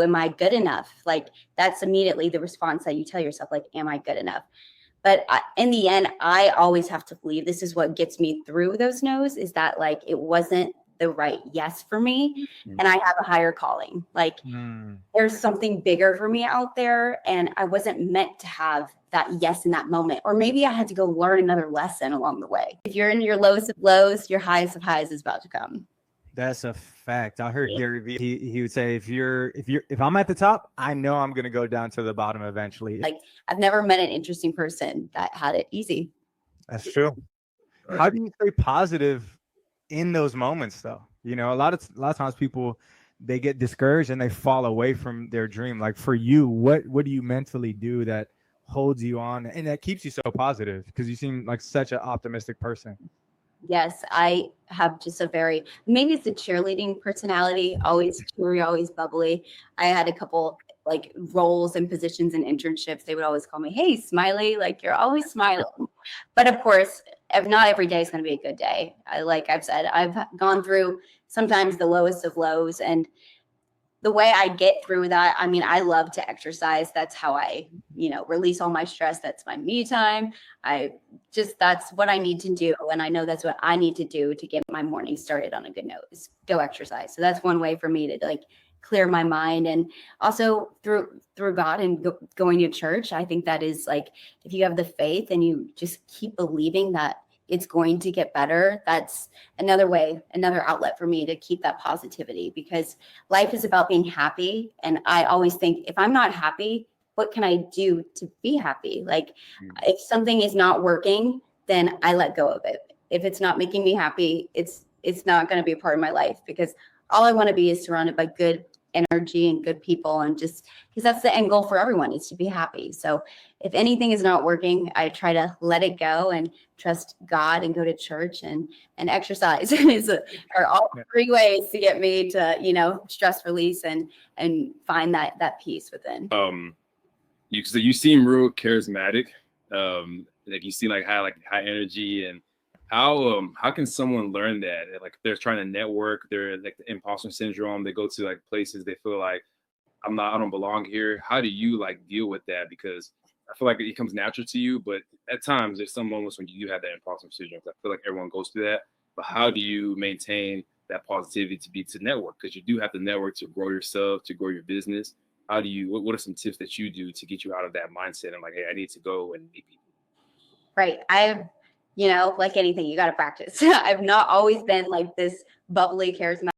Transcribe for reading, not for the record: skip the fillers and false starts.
am I good enough? Like, that's immediately the response that you tell yourself, like, am I good enough? But in the end, I always have to believe this is what gets me through those no's, is that like it wasn't the right yes for me. And I have a higher calling. Like there's something bigger for me out there. And I wasn't meant to have that yes in that moment. Or maybe I had to go learn another lesson along the way. If you're in your lowest of lows, your highest of highs is about to come. That's a fact. I heard Gary Vee. He would say, if I'm at the top, I know I'm gonna go down to the bottom eventually. Like I've never met an interesting person that had it easy. That's true. How do you stay positive in those moments, though? You know, a lot of times people, they get discouraged and they fall away from their dream. Like for you, what do you mentally do that holds you on and that keeps you so positive? Because you seem like such an optimistic person. Yes, I have just a very, maybe it's a cheerleading personality, always cheery, always bubbly. I had a couple like roles and positions and internships. They would always call me, "Hey, Smiley, like you're always smiling." But of course, not every day is going to be a good day. Like I've said, I've gone through sometimes the lowest of lows, and the way I get through that, I mean, I love to exercise. That's how I, release all my stress. That's my me time. That's what I need to do. And I know that's what I need to do to get my morning started on a good note is go exercise. So that's one way for me to like clear my mind. And also through God and going to church, I think that is like, if you have the faith and you just keep believing that it's going to get better, that's another way, another outlet for me to keep that positivity, because life is about being happy. And I always think, if I'm not happy, what can I do to be happy? Like if something is not working, then I let go of it. If it's not making me happy, it's not going to be a part of my life, because all I want to be is surrounded by good energy and good people, and just because that's the end goal for everyone, is to be happy. So if anything is not working, I try to let it go and trust God and go to church and exercise are all three ways to get me to stress release and find that peace within. You seem real charismatic. Like you seem like high energy. And how can someone learn that? Like they're trying to network, they're like the imposter syndrome, they go to like places, they feel like I don't belong here. How do you like deal with that? Because I feel like it comes natural to you, but at times there's some moments when you do have that imposter syndrome. I feel like everyone goes through that. But how do you maintain that positivity to network? Because you do have to network to grow yourself, to grow your business. How do you, what are some tips that you do to get you out of that mindset and like, hey, I need to go and meet people? Right. Like anything, you got to practice. I've not always been like this bubbly, charismatic